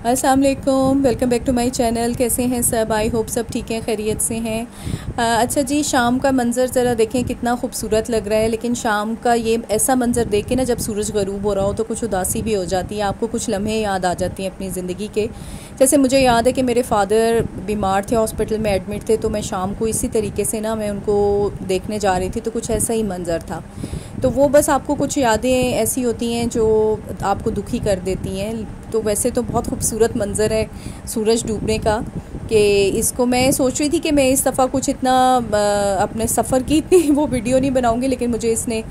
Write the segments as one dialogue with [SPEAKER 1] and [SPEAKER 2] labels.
[SPEAKER 1] अस्सलाम वालेकुम, welcome back to my channel. कैसे हैं सब? आई होप सब ठीक हैं, खैरियत से हैं। अच्छा जी, शाम का मंज़र ज़रा देखें कितना खूबसूरत लग रहा है। लेकिन शाम का ये ऐसा मंज़र देख के ना, जब सूरज ग़रूब हो रहा हो तो कुछ उदासी भी हो जाती है। आपको कुछ लम्हे याद आ जाती हैं अपनी ज़िंदगी के। जैसे मुझे याद है कि मेरे फ़ादर बीमार थे, हॉस्पिटल में एडमिट थे, तो मैं शाम को इसी तरीके से ना मैं उनको देखने जा रही थी, तो कुछ ऐसा ही मंज़र था। तो वो बस आपको कुछ यादें ऐसी होती हैं जो आपको दुखी कर देती हैं। तो वैसे तो बहुत खूबसूरत मंज़र है सूरज डूबने का, कि इसको मैं सोच रही थी कि मैं इस दफ़ा कुछ इतना अपने सफ़र की इतनी वो वीडियो नहीं बनाऊंगी, लेकिन मुझे इसने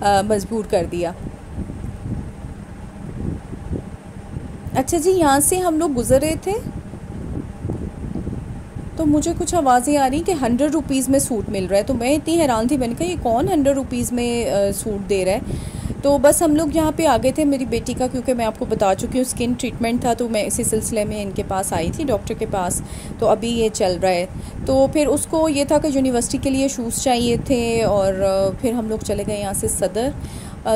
[SPEAKER 1] मजबूर कर दिया। अच्छा जी, यहाँ से हम लोग गुज़र रहे थे तो मुझे कुछ आवाज़ें आ रही कि 100 रुपीज़ में सूट मिल रहा है। तो मैं इतनी हैरान थी, मैंने कहा ये कौन 100 रुपीज़ में सूट दे रहा है। तो बस हम लोग यहाँ पे आ गए थे। मेरी बेटी का, क्योंकि मैं आपको बता चुकी हूँ, स्किन ट्रीटमेंट था, तो मैं इसी सिलसिले में इनके पास आई थी, डॉक्टर के पास। तो अभी ये चल रहा है। तो फिर उसको ये था कि यूनिवर्सिटी के लिए शूज़ चाहिए थे, और फिर हम लोग चले गए यहाँ से सदर।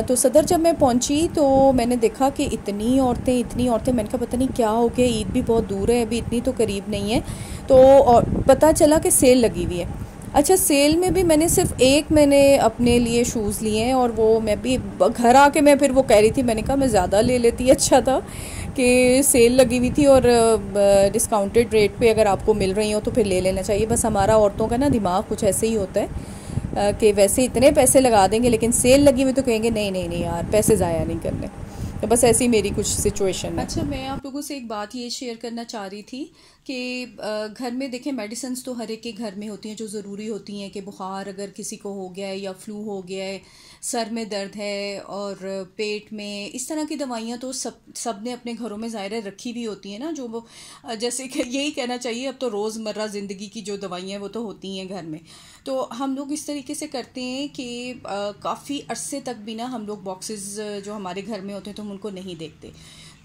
[SPEAKER 1] तो सदर जब मैं पहुंची तो मैंने देखा कि इतनी औरतें। मैंने कहा पता नहीं क्या हो गया, ईद भी बहुत दूर है, अभी इतनी तो करीब नहीं है। तो और पता चला कि सेल लगी हुई है। अच्छा, सेल में भी मैंने अपने लिए शूज़ लिए हैं, और वो मैं भी घर आके मैं फिर वो कह रही थी, मैंने कहा मैं ज़्यादा ले लेती, अच्छा था कि सेल लगी हुई थी और डिस्काउंटेड रेट पे अगर आपको मिल रही हो तो फिर ले लेना चाहिए। बस हमारा औरतों का ना दिमाग कुछ ऐसे ही होता है कि वैसे इतने पैसे लगा देंगे, लेकिन सेल लगी हुई तो कहेंगे नहीं नहीं नहीं यार, पैसे ज़ाया नहीं करने। तो बस ऐसी मेरी कुछ सिचुएशन है। अच्छा, मैं आप लोगों से एक बात ये शेयर करना चाह रही थी कि घर में देखें, मेडिसिन्स तो हर एक के घर में होती हैं जो ज़रूरी होती हैं, कि बुखार अगर किसी को हो गया है या फ्लू हो गया है, सर में दर्द है और पेट में, इस तरह की दवाइयाँ तो सब ने अपने घरों में ज़ाहिर रखी हुई होती हैं ना। जो वो जैसे कि यही कहना चाहिए, अब तो रोज़मर्रा ज़िंदगी की जो दवाइयाँ हैं वो तो होती हैं घर में। तो हम लोग इस तरीके से करते हैं कि काफ़ी अरसे तक भी ना हम लोग बॉक्सेस जो हमारे घर में होते हैं तो हम उनको नहीं देखते।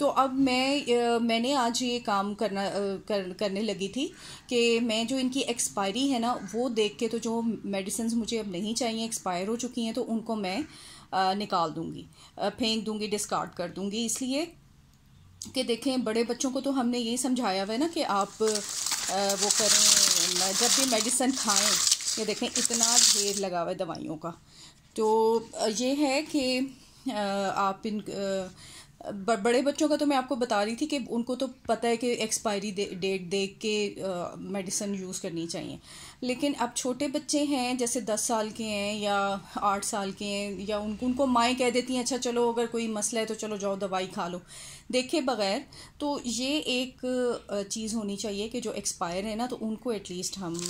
[SPEAKER 1] तो अब मैंने आज ये काम करने लगी थी कि मैं जो इनकी एक्सपायरी है ना वो देख के, तो जो मेडिसिन मुझे अब नहीं चाहिए, एक्सपायर हो चुकी हैं, तो उनको मैं निकाल दूँगी, फेंक दूँगी, डिस्कार्ड कर दूँगी। इसलिए कि देखें, बड़े बच्चों को तो हमने ये समझाया हुआ है ना कि आप वो करें, जब भी मेडिसिन खाएं। ये देखें इतना ढेर लगा हुआ है दवाइयों का। तो ये है कि आप बड़े बच्चों का तो मैं आपको बता रही थी कि उनको तो पता है कि एक्सपायरी डेट देख के मेडिसिन यूज़ करनी चाहिए। लेकिन अब छोटे बच्चे हैं, जैसे 10 साल के हैं या 8 साल के हैं, या उनको माएँ कह देती हैं अच्छा चलो अगर कोई मसला है तो चलो जाओ दवाई खा लो, देखे बगैर। तो ये एक चीज़ होनी चाहिए कि जो एक्सपायर है ना, तो उनको एटलीस्ट हम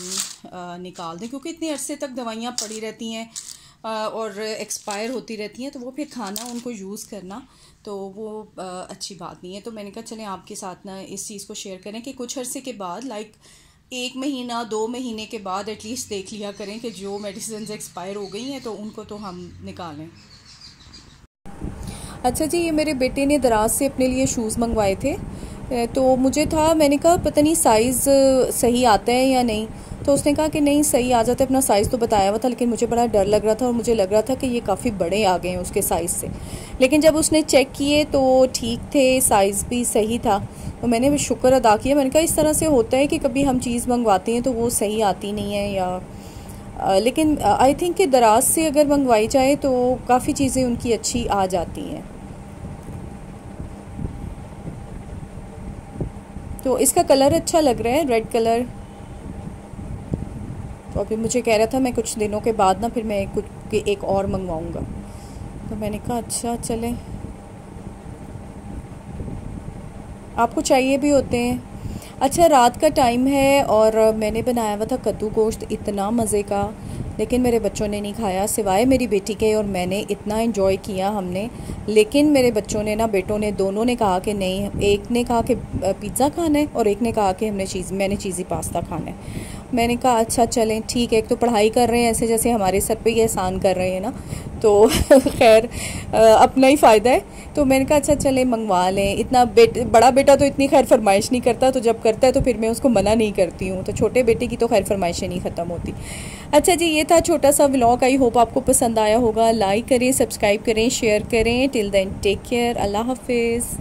[SPEAKER 1] निकाल दें, क्योंकि इतने अरसे तक दवाइयाँ पड़ी रहती हैं और एक्सपायर होती रहती हैं, तो वो फिर खाना, उनको यूज़ करना, तो वो अच्छी बात नहीं है। तो मैंने कहा चलें आपके साथ ना इस चीज़ को शेयर करें कि कुछ अरसे के बाद, लाइक 1 महीना 2 महीने के बाद एटलीस्ट देख लिया करें कि जो मेडिसिन एक्सपायर हो गई हैं तो उनको तो हम निकालें। अच्छा जी, ये मेरे बेटे ने दराज से अपने लिए शूज़ मंगवाए थे। तो मुझे था, मैंने कहा पता नहीं साइज़ सही आता है या नहीं। तो उसने कहा कि नहीं सही आ जाता है, अपना साइज़ तो बताया हुआ था, लेकिन मुझे बड़ा डर लग रहा था और मुझे लग रहा था कि ये काफ़ी बड़े आ गए हैं उसके साइज़ से। लेकिन जब उसने चेक किए तो ठीक थे, साइज़ भी सही था। तो मैंने भी शुक्र अदा किया। मैंने कहा इस तरह से होता है कि कभी हम चीज़ मंगवाते हैं तो वो सही आती नहीं है, या लेकिन आई थिंक कि दराज से अगर मंगवाई जाए तो काफ़ी चीज़ें उनकी अच्छी आ जाती हैं। तो इसका कलर अच्छा लग रहा है, रेड कलर। तो अभी मुझे कह रहा था मैं कुछ दिनों के बाद ना फिर मैं कुछ एक और मंगवाऊंगा। तो मैंने कहा अच्छा चलें, आपको चाहिए भी होते हैं। अच्छा, रात का टाइम है और मैंने बनाया हुआ था कद्दू गोश्त, इतना मज़े का, लेकिन मेरे बच्चों ने नहीं खाया सिवाय मेरी बेटी के, और मैंने इतना एंजॉय किया हमने। लेकिन मेरे बच्चों ने ना, बेटों ने, दोनों ने कहा कि नहीं, एक ने कहा कि पिज़्ज़ा खाना है और एक ने कहा कि मैंने चीज़ी पास्ता खाना है। मैंने कहा अच्छा चलें ठीक है, एक तो पढ़ाई कर रहे हैं ऐसे जैसे हमारे सर पे ही एहसान कर रहे हैं ना, तो खैर अपना ही फ़ायदा है। तो मैंने कहा अच्छा चलें मंगवा लें। इतना बड़ा बेटा तो इतनी खैर फरमाइश नहीं करता, तो जब करता है तो फिर मैं उसको मना नहीं करती हूँ। तो छोटे बेटे की तो खैर फरमाइशें नहीं ख़त्म होती। अच्छा जी, ये था छोटा सा व्लॉग। आई होप आपको पसंद आया होगा। लाइक करें, सब्सक्राइब करें, शेयर करें। टिल देन टेक केयर, अल्लाह हाफिज़।